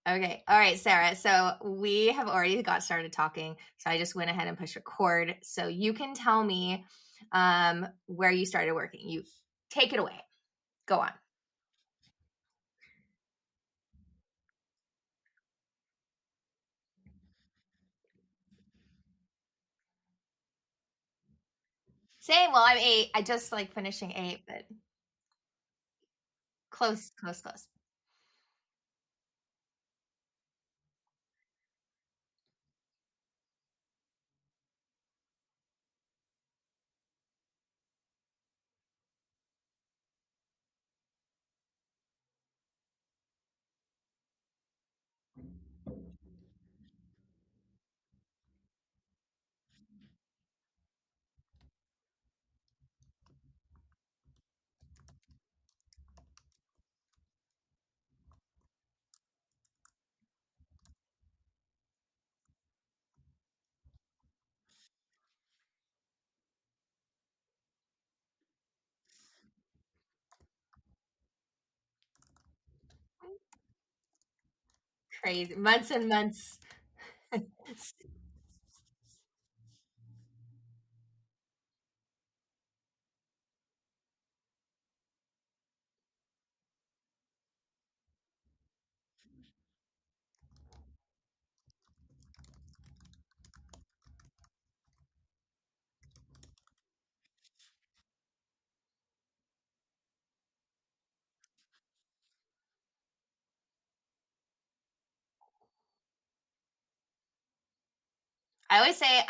Okay. All right, Sarah. So we have already got started talking. So I just went ahead and pushed record. So you can tell me where you started working. You take it away. Go on. Same. Well, I'm eight. I just like finishing eight, but close, close, close. Crazy. Months and months.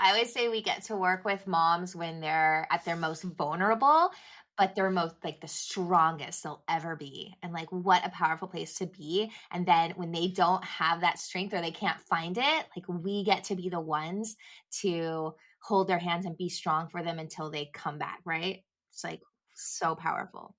I always say we get to work with moms when they're at their most vulnerable, but they're most like the strongest they'll ever be. And like what a powerful place to be. And then when they don't have that strength or they can't find it, like we get to be the ones to hold their hands and be strong for them until they come back, right? It's like so powerful.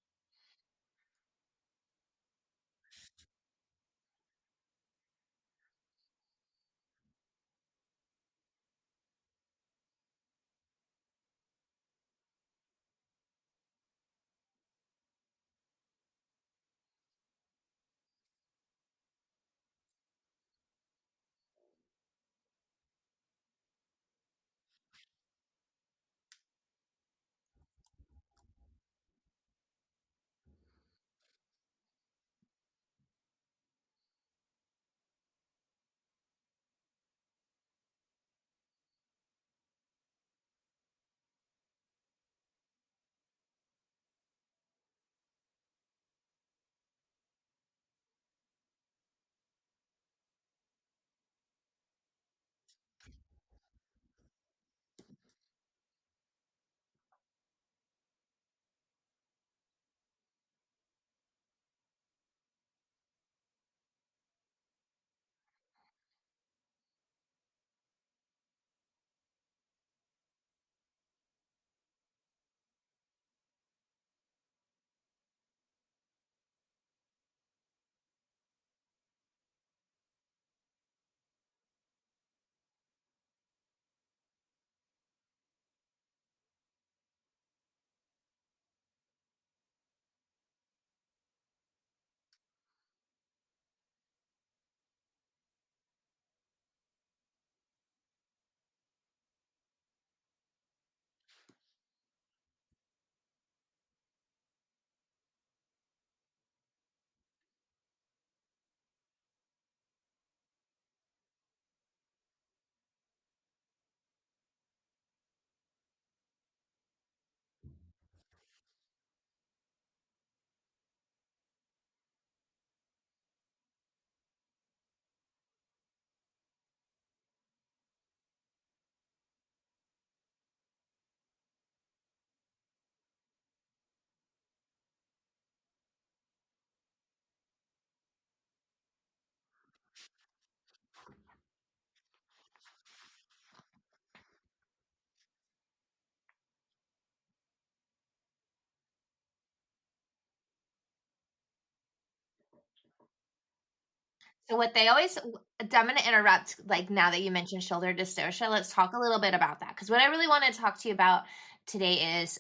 So what they always, I'm going to interrupt, like now that you mentioned shoulder dystocia, let's talk a little bit about that. Because what I really want to talk to you about today is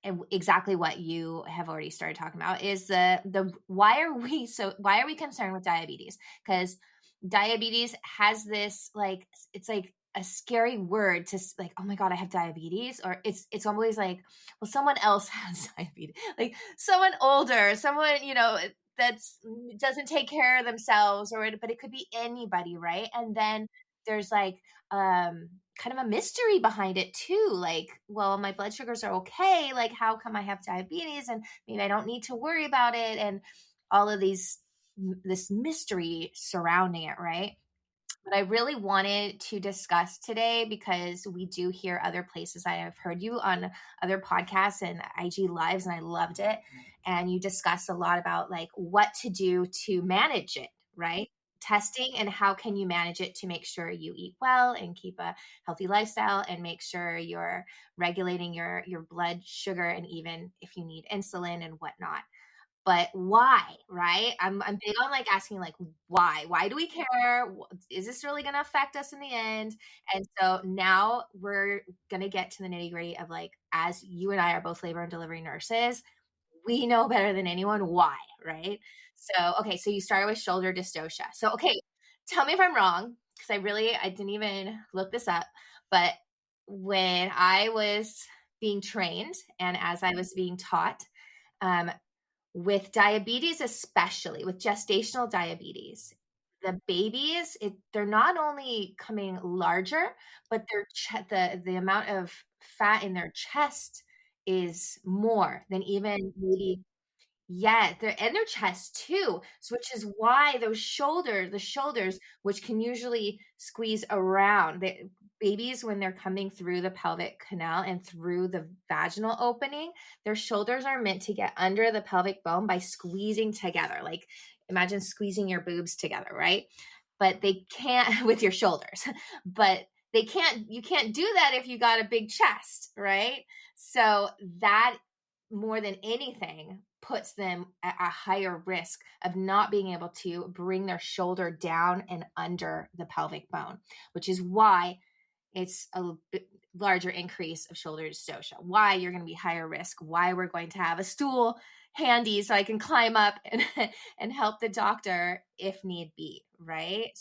and exactly what you have already started talking about is the why are we concerned with diabetes? Because diabetes has this like it's like a scary word to like, oh my god, I have diabetes, or it's always like, well, someone else has diabetes, like someone older, someone that's doesn't take care of themselves, or but it could be anybody, right? And then there's like kind of a mystery behind it too, like, well, my blood sugars are okay, like how come I have diabetes and maybe I don't need to worry about it, and all of this mystery surrounding it, right? But I really wanted to discuss today because we do hear other places. I have heard you on other podcasts and IG lives, and I loved it. And you discuss a lot about like what to do to manage it, right? Testing and how can you manage it to make sure you eat well and keep a healthy lifestyle and make sure you're regulating your blood sugar, and even if you need insulin and whatnot. But why, right? I'm big on like asking like why? Why do we care? Is this really going to affect us in the end? And so now we're going to get to the nitty-gritty of like, as you and I are both labor and delivery nurses, we know better than anyone why, right? So, okay, so you started with shoulder dystocia. So, okay, tell me if I'm wrong, because I didn't even look this up, but when I was being trained and as I was being taught, um, with diabetes, especially with gestational diabetes, the babies, they're not only coming larger, but the amount of fat in their chest is more than even maybe, yeah, their chest too. So which is why the shoulders, which can usually squeeze around the babies when they're coming through the pelvic canal and through the vaginal opening, their shoulders are meant to get under the pelvic bone by squeezing together. Like imagine squeezing your boobs together, right? But they can't with your shoulders. But you can't do that if you got a big chest, right? So that more than anything puts them at a higher risk of not being able to bring their shoulder down and under the pelvic bone, which is why it's a bit larger increase of shoulder dystocia, why you're going to be higher risk, why we're going to have a stool handy so I can climb up and, and help the doctor if need be, right?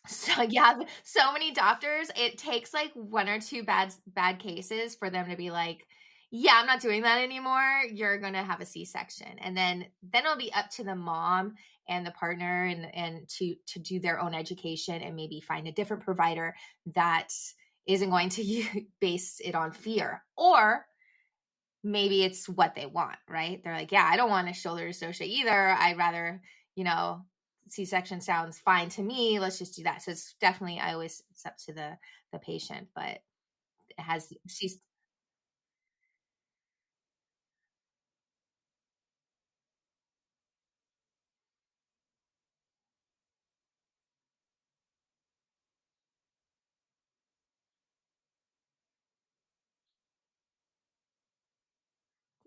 So yeah, so many doctors, it takes like one or two bad cases for them to be like, yeah, I'm not doing that anymore. You're going to have a C-section. And then it'll be up to the mom and the partner and to do their own education and maybe find a different provider that isn't going to base it on fear. Or maybe it's what they want, right? They're like, yeah, I don't want a shoulder dystocia either. I'd rather, you know, C-section sounds fine to me. Let's just do that. So it's definitely, I always, it's up to the patient, but it has C.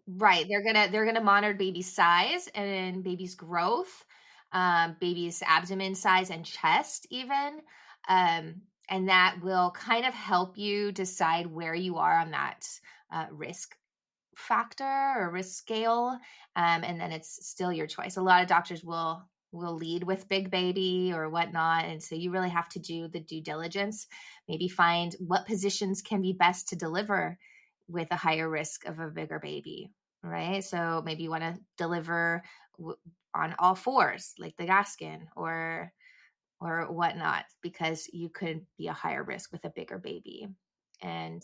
Right. They're gonna monitor baby's size and baby's growth, baby's abdomen size and chest even. And that will kind of help you decide where you are on that risk factor or risk scale. And then it's still your choice. A lot of doctors will lead with big baby or whatnot. And so you really have to do the due diligence, maybe find what positions can be best to deliver with a higher risk of a bigger baby, right? So maybe you want to deliver on all fours, like the Gaskin or whatnot, because you could be a higher risk with a bigger baby. And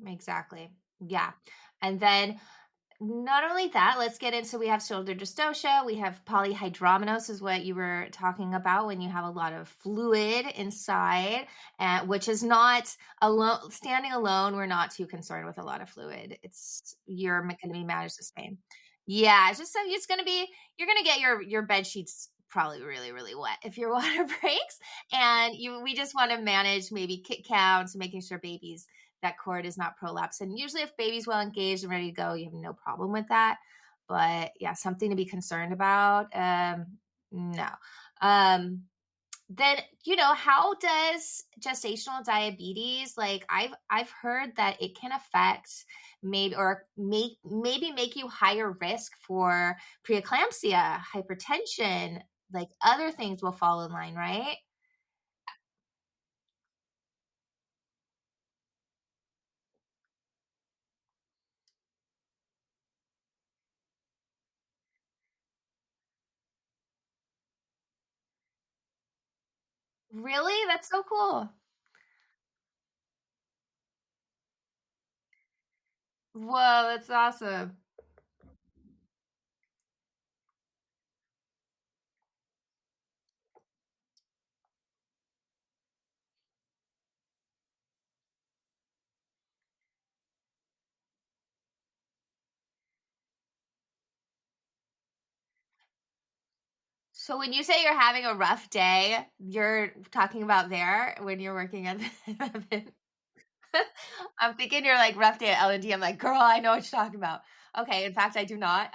Exactly. Yeah. And then not only that, let's get into we have shoulder dystocia, we have polyhydramnios is what you were talking about when you have a lot of fluid inside, which is not alone standing alone, we're not too concerned with a lot of fluid. It's you're going to be managed the same. Yeah, it's just so it's going to be you're going to get your bed sheets probably really really wet if your water breaks, and you we just want to manage maybe kick counts, making sure babies that cord is not prolapsed. And usually, if baby's well engaged and ready to go, you have no problem with that. But yeah, something to be concerned about. No. Um, then how does gestational diabetes like I've heard that it can affect maybe make you higher risk for preeclampsia, hypertension, like other things will fall in line, right? Really? That's so cool. Whoa, that's awesome. So when you say you're having a rough day, you're talking about there when you're working at the I'm thinking you're like rough day at L&D. I'm like, girl, I know what you're talking about. Okay, in fact, I do not.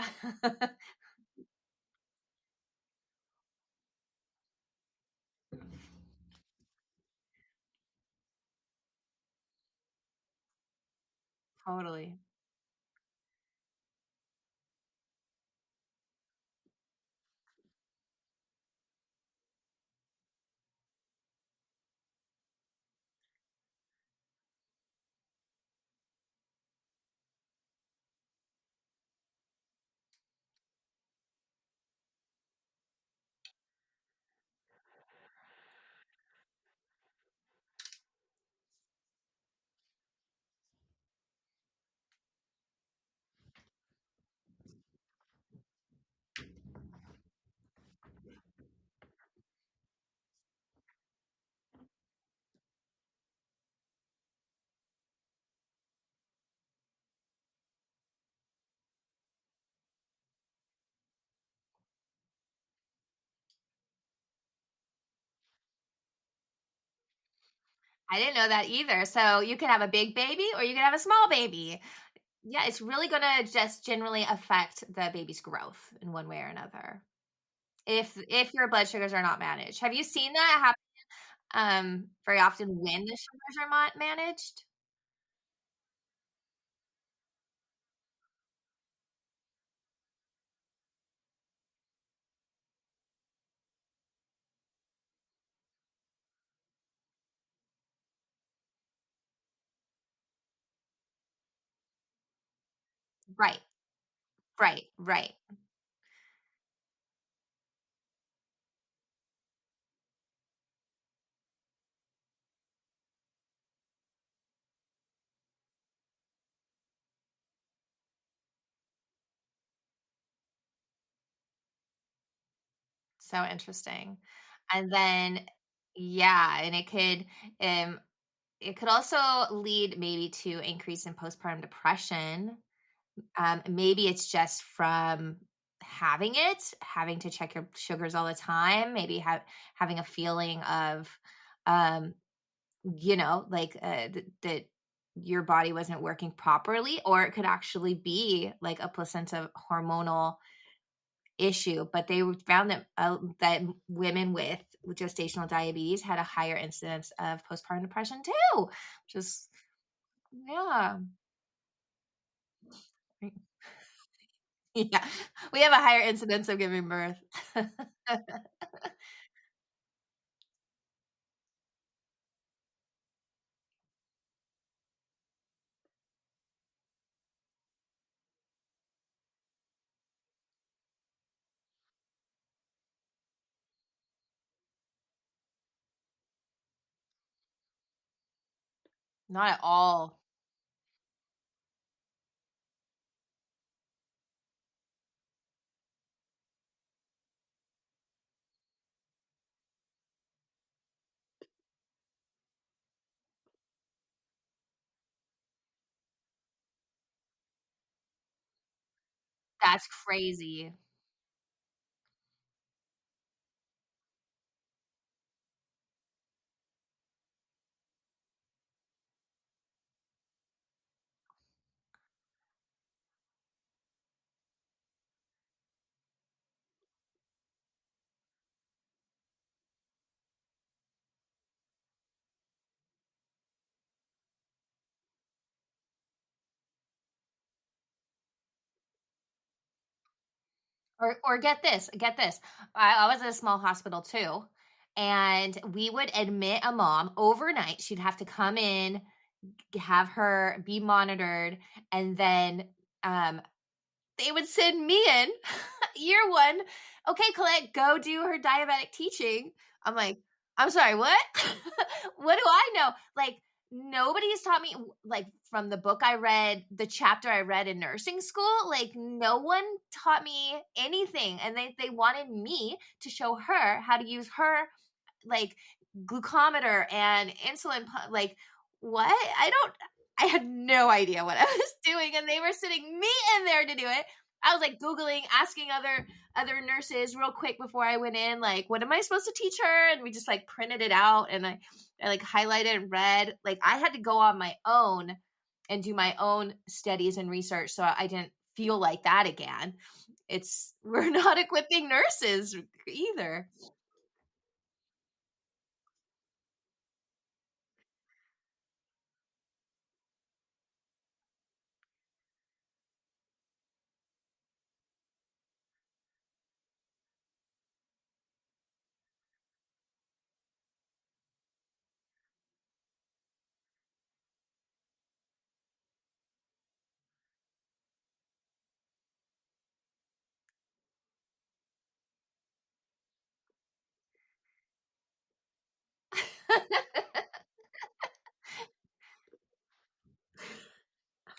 Totally. I didn't know that either. So you can have a big baby or you can have a small baby. Yeah, it's really going to just generally affect the baby's growth in one way or another. If your blood sugars are not managed. Have you seen that happen very often when the sugars are not managed? Right. Right. Right. So interesting. And then yeah, and um it could also lead maybe to increase in postpartum depression. Maybe it's just from having to check your sugars all the time, maybe having a feeling of um like that your body wasn't working properly, or it could actually be like a placenta hormonal issue, but they found that women with gestational diabetes had a higher incidence of postpartum depression too. Just yeah. Yeah. We have a higher incidence of giving birth. Not at all. That's crazy. Or get this. I was at a small hospital too, and we would admit a mom overnight. She'd have to come in, have her be monitored, and then they would send me in year one. Okay, Colette, go do her diabetic teaching. I'm like, I'm sorry, what? What do I know? Like, nobody's taught me, like, from the book I read, the chapter I read in nursing school, like, no one taught me anything. And they wanted me to show her how to use her, like, glucometer and insulin like what I had no idea what I was doing, and they were sitting me in there to do it. I was like googling, asking other nurses real quick before I went in, like, what am I supposed to teach her? And we just like printed it out, and I like highlighted and read. Like, I had to go on my own and do my own studies and research, so I didn't feel like that again. It's we're not equipping nurses either.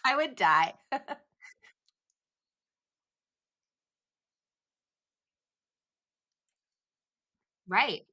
I would die. Right.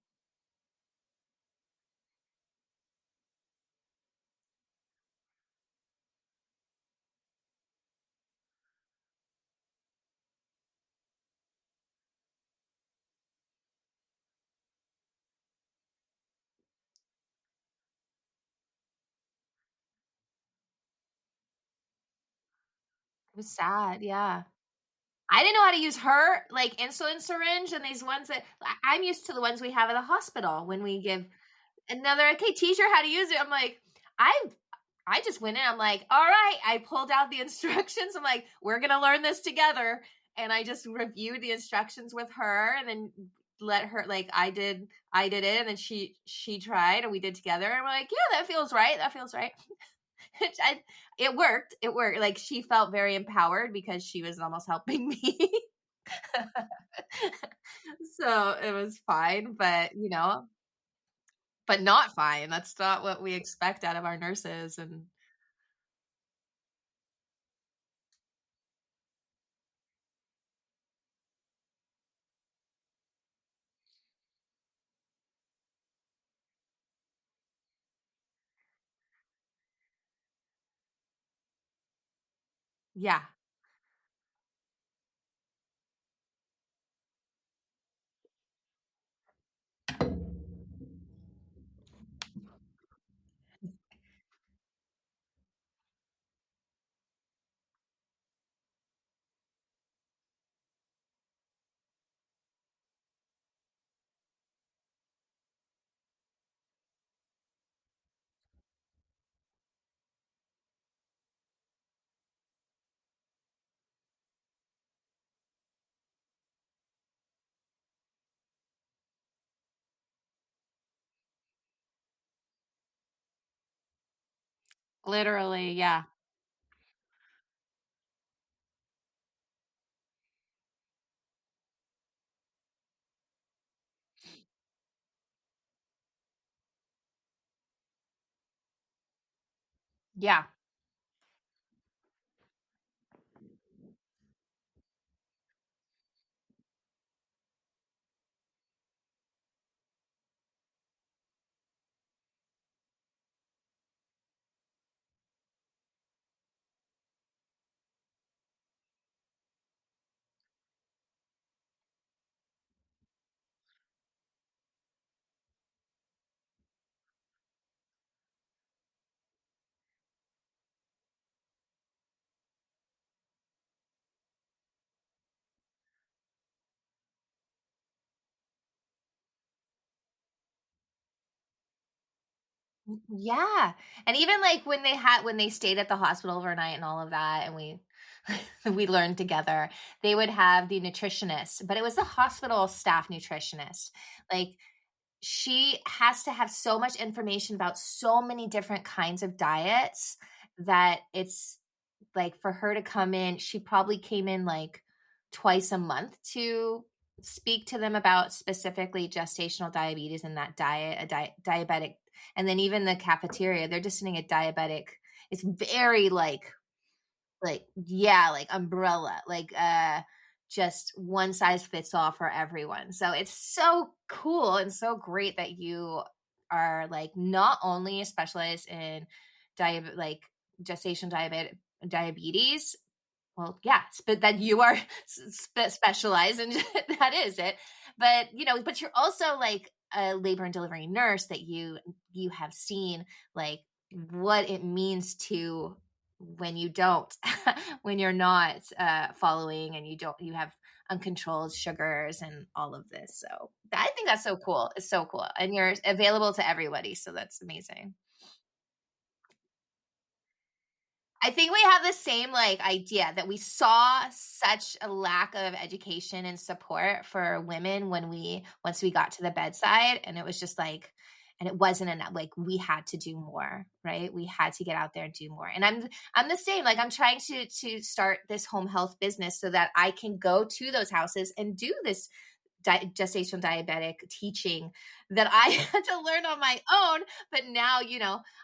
It was sad, yeah. I didn't know how to use her, like, insulin syringe and these ones that I'm used to the ones we have at the hospital when we give another, "Okay, teach her how to use it." I'm like, I just went in, I'm like, "All right." I pulled out the instructions. I'm like, "We're gonna learn this together." And I just reviewed the instructions with her and then let her, like, I did it, and then she tried and we did together, and we're like, "Yeah, that feels right. That feels right." I, it worked. It worked. Like, she felt very empowered because she was almost helping me. So it was fine, but but not fine. That's not what we expect out of our nurses. And yeah, literally. Yeah. Yeah. Yeah. And even like when they stayed at the hospital overnight and all of that, and we we learned together, they would have the nutritionist, but it was the hospital staff nutritionist. Like, she has to have so much information about so many different kinds of diets that it's like for her to come in, she probably came in like twice a month to speak to them about specifically gestational diabetes and that diet, diabetic. And then even the cafeteria, they're just sitting at diabetic. It's very yeah, like umbrella, just one size fits all for everyone. So it's so cool and so great that you are like not only specialized in like gestation diabetes, well, yes, but that you are specialized and that is it. But, but you're also like a labor and delivery nurse that you have seen like what it means to when you don't when you're not following and you have uncontrolled sugars and all of this. So I think that's so cool. It's so cool. And you're available to everybody. So that's amazing. I think we have the same like idea that we saw such a lack of education and support for women when once we got to the bedside, and it was just like, and it wasn't enough. Like, we had to do more, right? We had to get out there and do more. And I'm the same. Like, I'm trying to start this home health business so that I can go to those houses and do this gestational diabetic teaching that I had to learn on my own. But now,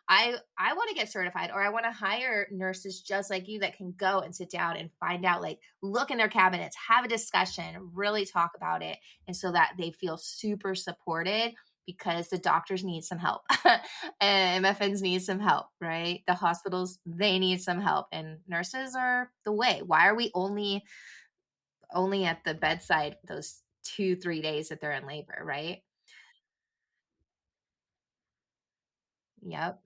I want to get certified, or I want to hire nurses just like you that can go and sit down and find out, like, look in their cabinets, have a discussion, really talk about it. And so that they feel super supported, because the doctors need some help and MFNs need some help, right? The hospitals, they need some help, and nurses are the way. Why are we only at the bedside those 2-3 days that they're in labor, right? Yep.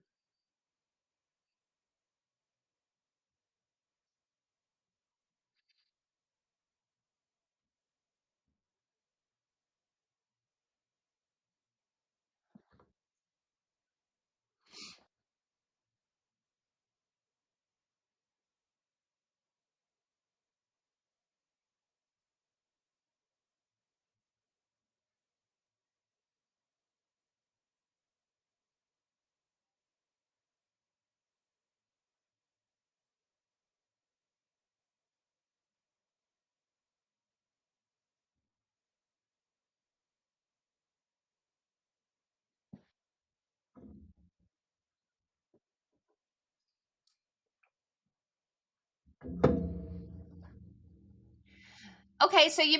Okay, so you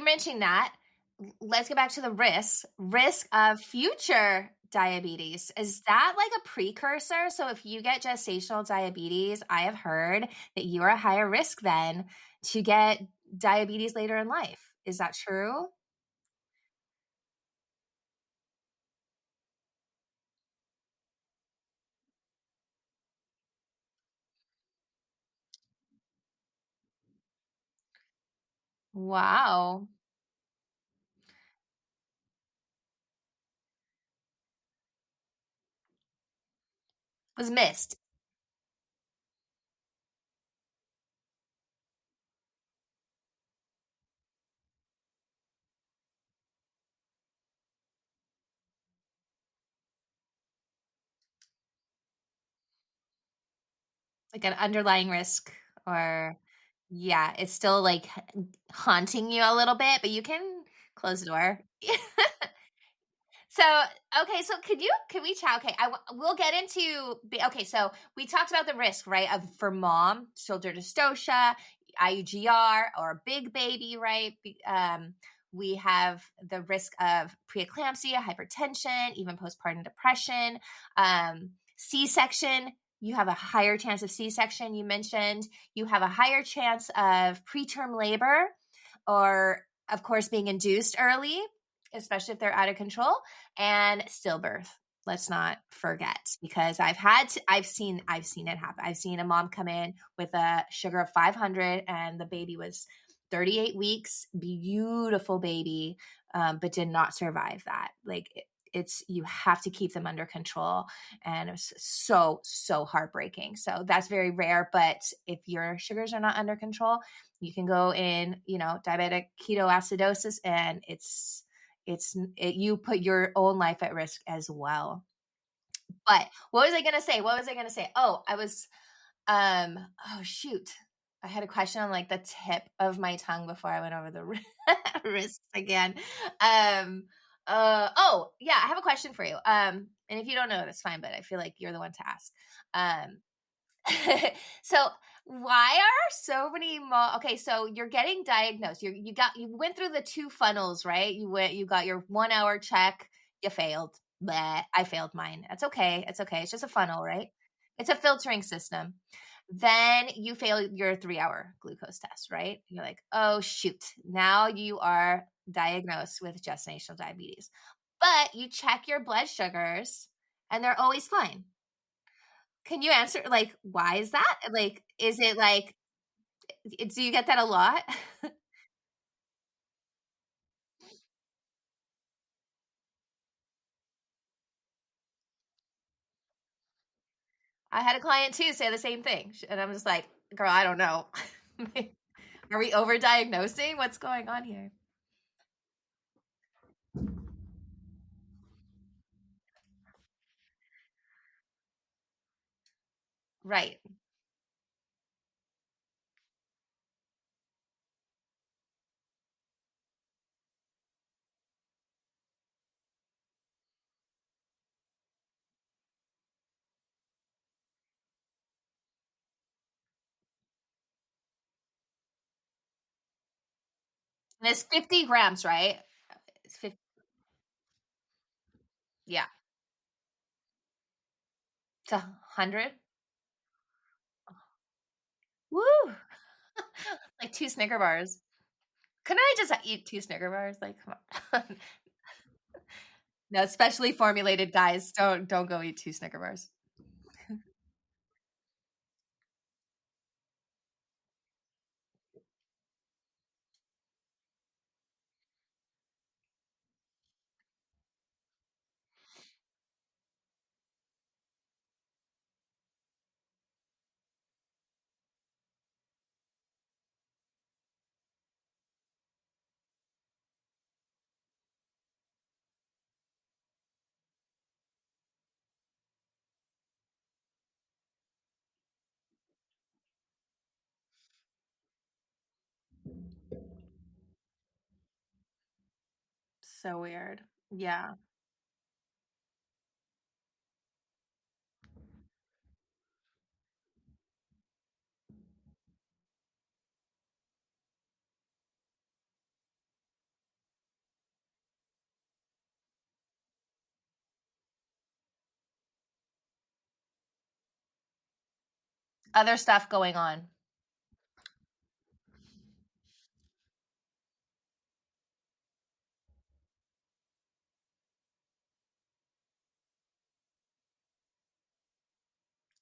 mentioned that. Let's get back to the risk of future diabetes. Is that like a precursor? So if you get gestational diabetes, I have heard that you are a higher risk then to get diabetes later in life. Is that true? Wow. Was missed. Like an underlying risk, or yeah, it's still like haunting you a little bit, but you can close the door. So, okay, so can we chat? Okay, we'll get into, okay, so we talked about the risk, right, of for mom, shoulder dystocia, IUGR, or a big baby, right? We have the risk of preeclampsia, hypertension, even postpartum depression, C-section. You have a higher chance of C-section. You mentioned you have a higher chance of preterm labor, or, of course, being induced early, especially if they're out of control, and stillbirth. Let's not forget, because I've seen it happen. I've seen a mom come in with a sugar of 500 and the baby was 38 weeks, beautiful baby, but did not survive that. Like, it's you have to keep them under control, and it's so heartbreaking. So that's very rare, but if your sugars are not under control, you can go in, diabetic ketoacidosis, and you put your own life at risk as well. But what was I gonna say? Oh, oh shoot. I had a question on like the tip of my tongue before I went over the risks again. Oh yeah, I have a question for you. And if you don't know, that's fine, but I feel like you're the one to ask. Um, so why are so many okay, so you're getting diagnosed. You went through the two funnels, right? You got your 1 hour check, you failed. Bleh, I failed mine. That's okay. It's okay. It's just a funnel, right? It's a filtering system. Then you fail your 3 hour glucose test, right? You're like, oh shoot, now you are diagnosed with gestational diabetes. But you check your blood sugars and they're always fine. Can you answer, like, why is that? Like, is it like, do you get that a lot? I had a client too say the same thing. And I'm just like, girl, I don't know. Are we overdiagnosing? What's going on here? Right. And it's 50 grams, right? It's 50. Yeah. It's 100. Woo! Like two Snicker bars. Couldn't I just eat two Snicker bars? Like, come on. No, specially formulated guys, don't go eat two Snicker bars. So weird. Yeah. Other stuff going on.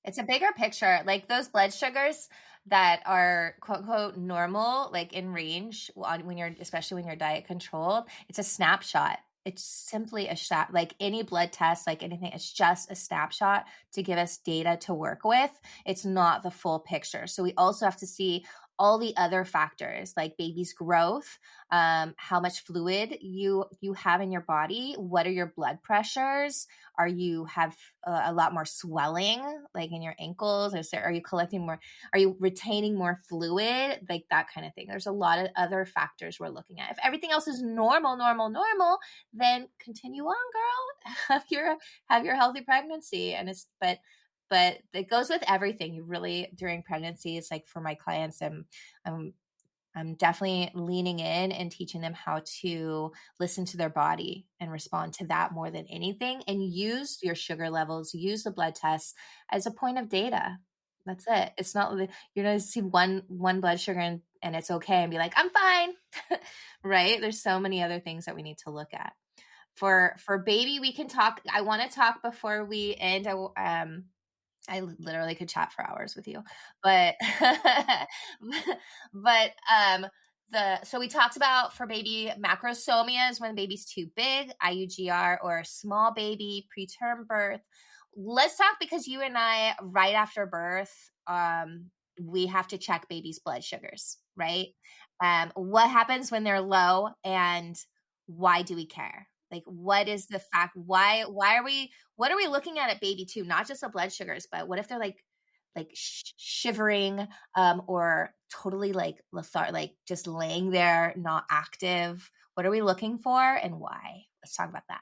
It's a bigger picture. Like those blood sugars that are quote unquote normal, like in range when you're, especially when you're diet controlled, it's a snapshot. It's simply a shot, like any blood test, like anything, it's just a snapshot to give us data to work with. It's not the full picture. So we also have to see all the other factors like baby's growth, how much fluid you have in your body, what are your blood pressures, are you have a lot more swelling like in your ankles, are you collecting more, are you retaining more fluid, like that kind of thing. There's a lot of other factors we're looking at. If everything else is normal, then continue on, girl. Have your healthy pregnancy. And it's but it goes with everything. You really, during pregnancy, it's like for my clients, I'm I'm definitely leaning in and teaching them how to listen to their body and respond to that more than anything, and use your sugar levels, use the blood tests as a point of data. That's it. It's not, you're going to see one blood sugar and it's okay and be like, I'm fine. Right? There's so many other things that we need to look at. For baby, we can talk. I want to talk before we end. I literally could chat for hours with you, but but So we talked about for baby macrosomia is when the baby's too big, IUGR, or small baby, preterm birth. Let's talk because you and I, right after birth, we have to check baby's blood sugars, right? What happens when they're low, and why do we care? Like, what is the fact? Why are we? What are we looking at baby too? Not just the blood sugars, but what if they're like shivering, or totally like like just laying there, not active? What are we looking for and why? Let's talk about that.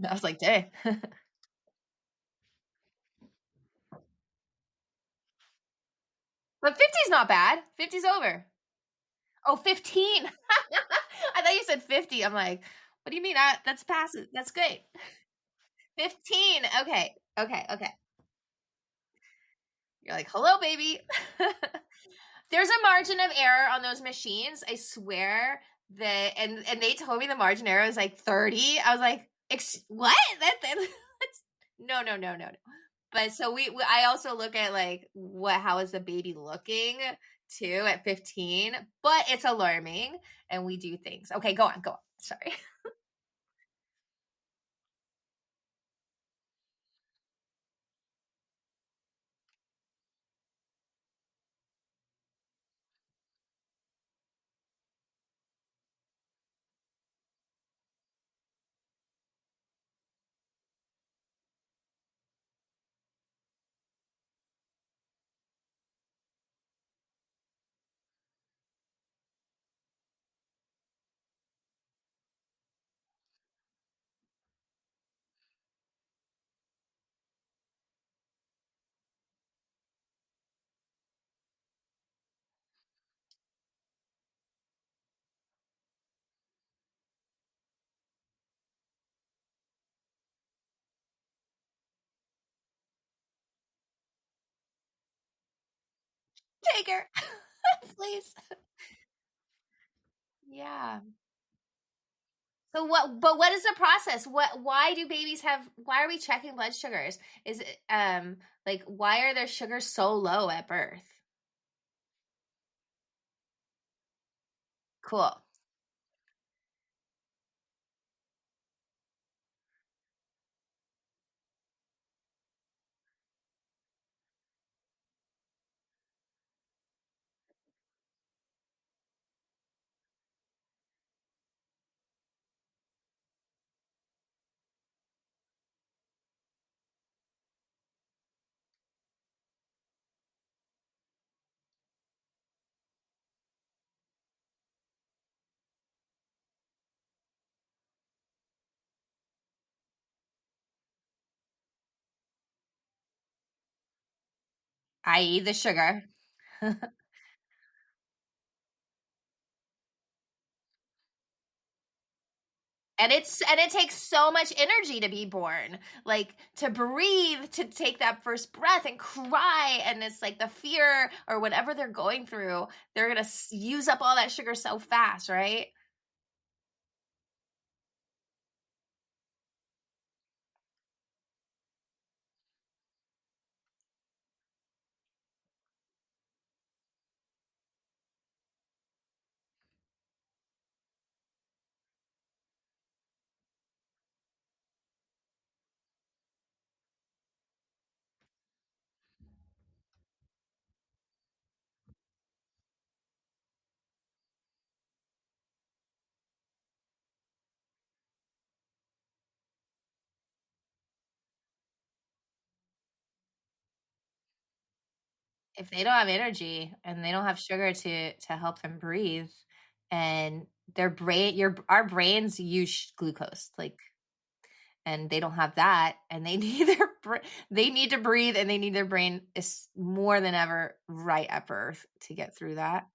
I was like, dang. But 50 is not bad. 50's over. Oh, 15. I thought you said 50. I'm like, what do you mean? That's past it. That's great. 15. Okay. Okay. Okay. You're like, hello, baby. There's a margin of error on those machines. I swear that, and they told me the margin error is like 30. I was like, what? That's no, no, no, no, no. But so I also look at like how is the baby looking too at 15, but it's alarming, and we do things. Okay, go on, go on. Sorry. Take her, please. Yeah. So what is the process? Why do babies have, why are we checking blood sugars? Is it like, why are their sugars so low at birth? Cool. I.e. the sugar. And it takes so much energy to be born, like to breathe, to take that first breath and cry, and it's like the fear or whatever they're going through, they're going to use up all that sugar so fast, right? If they don't have energy and they don't have sugar to help them breathe, and their brain, your our brains use glucose, like, and they don't have that, and they need they need to breathe, and they need their brain is more than ever right at birth to get through that.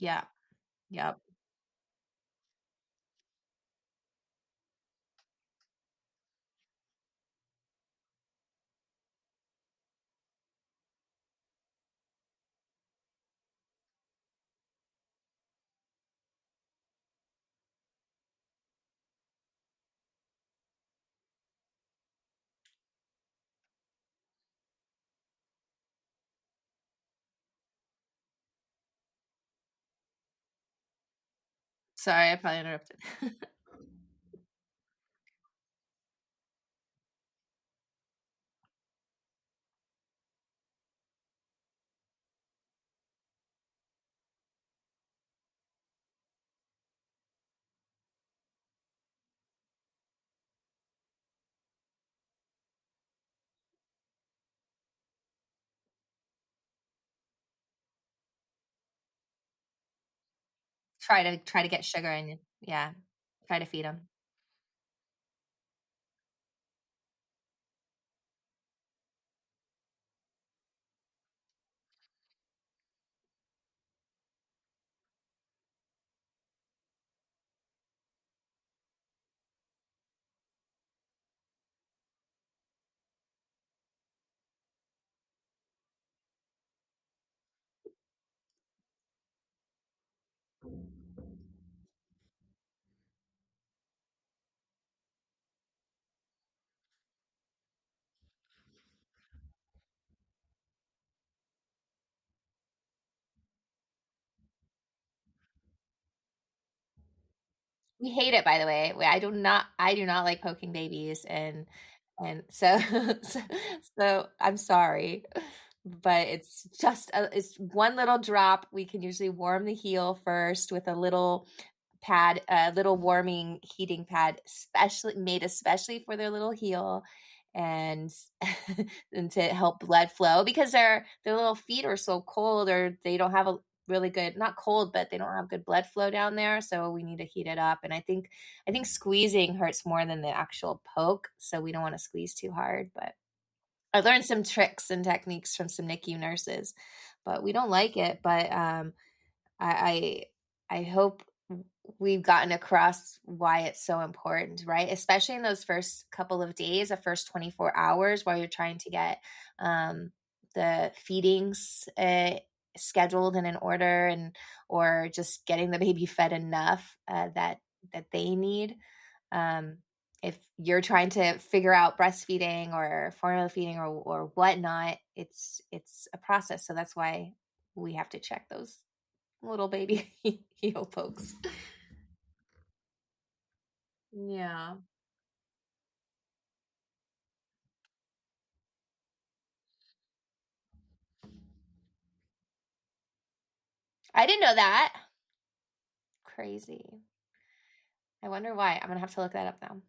Yeah. Yep. Sorry, I probably interrupted. Try to get sugar in you. Yeah. Try to feed them. We hate it, by the way. I do not like poking babies, and so so, so I'm sorry, but it's one little drop. We can usually warm the heel first with a little pad, a little warming heating pad, especially for their little heel, and and to help blood flow because their little feet are so cold, or they don't have a really good, not cold, but they don't have good blood flow down there. So we need to heat it up. And I think squeezing hurts more than the actual poke, so we don't want to squeeze too hard. But I learned some tricks and techniques from some NICU nurses, but we don't like it. But I hope we've gotten across why it's so important, right? Especially in those first couple of days, the first 24 hours, while you're trying to get the feedings scheduled and in order, and or just getting the baby fed enough that they need. Um, if you're trying to figure out breastfeeding or formula feeding or whatnot, it's a process. So that's why we have to check those little baby heel pokes. Yeah. I didn't know that. Crazy. I wonder why. I'm gonna have to look that up now.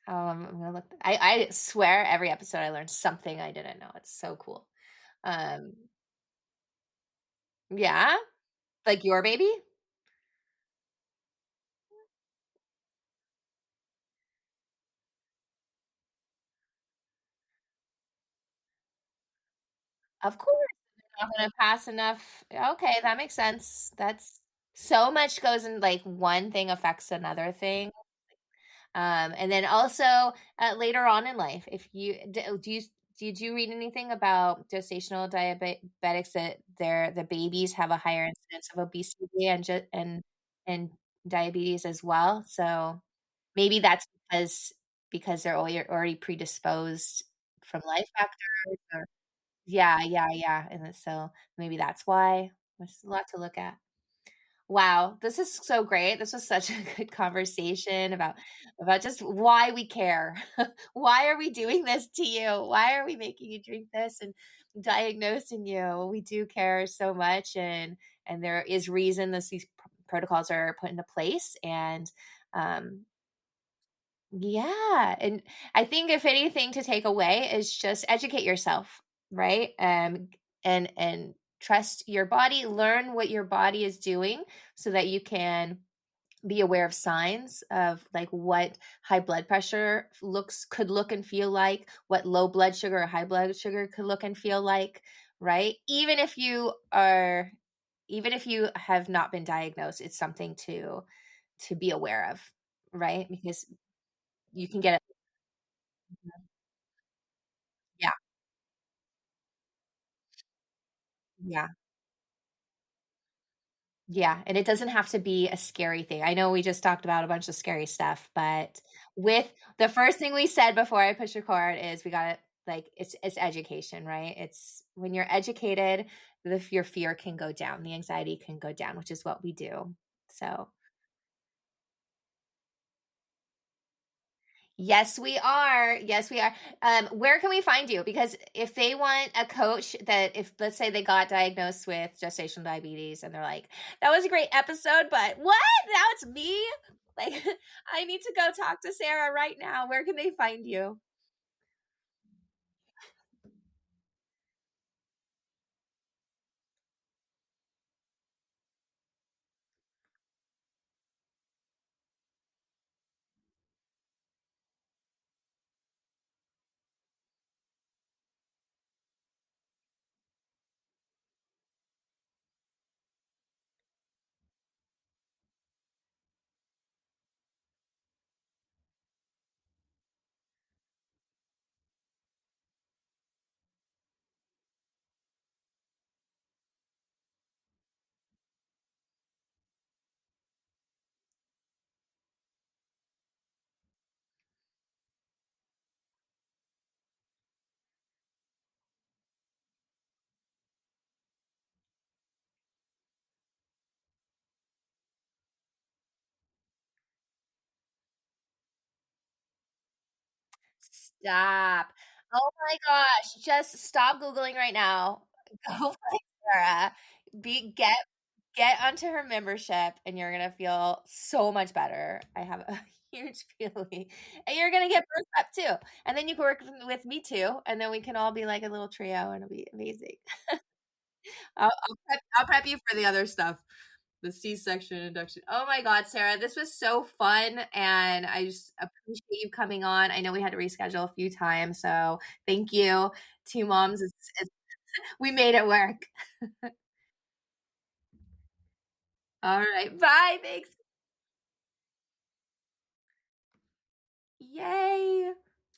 I'm gonna look. I swear every episode I learned something I didn't know. It's so cool. Um, yeah, like your baby. Of course, they're not gonna pass enough. Okay, that makes sense. That's so much goes in, like one thing affects another thing. And then also later on in life, if you do you did you read anything about gestational diabetics, that the babies have a higher incidence of obesity and diabetes as well? So maybe that's because they're already predisposed from life factors. Or, yeah, yeah, yeah, and so maybe that's why. There's a lot to look at. Wow, this is so great. This was such a good conversation about just why we care. Why are we doing this to you? Why are we making you drink this and diagnosing you? We do care so much, and there is reason these protocols are put into place. And um yeah, and I think if anything to take away is just educate yourself, right? And trust your body, learn what your body is doing so that you can be aware of signs of like what high blood pressure could look and feel like, what low blood sugar or high blood sugar could look and feel like, right? Even if you are even if you have not been diagnosed, it's something to be aware of, right? Because you can get it. Yeah, yeah. Yeah, and it doesn't have to be a scary thing. I know we just talked about a bunch of scary stuff, but with the first thing we said before I push record is we got to like it's education, right? It's when you're educated, your fear can go down, the anxiety can go down, which is what we do. So, yes, we are. Yes, we are. Where can we find you? Because if they want a coach that, if let's say they got diagnosed with gestational diabetes and they're like, that was a great episode, but what? Now it's me? Like, I need to go talk to Sarah right now. Where can they find you? Stop. Oh my gosh. Just stop Googling right now. Go find Sarah. Get onto her membership and you're gonna feel so much better. I have a huge feeling. And you're gonna get birthed up too. And then you can work with me too. And then we can all be like a little trio and it'll be amazing. I'll prep you for the other stuff. The C-section induction. Oh my God, Sarah, this was so fun. And I just appreciate you coming on. I know we had to reschedule a few times. So thank you. Two moms. We made it work. All right. Bye. Thanks. Yay.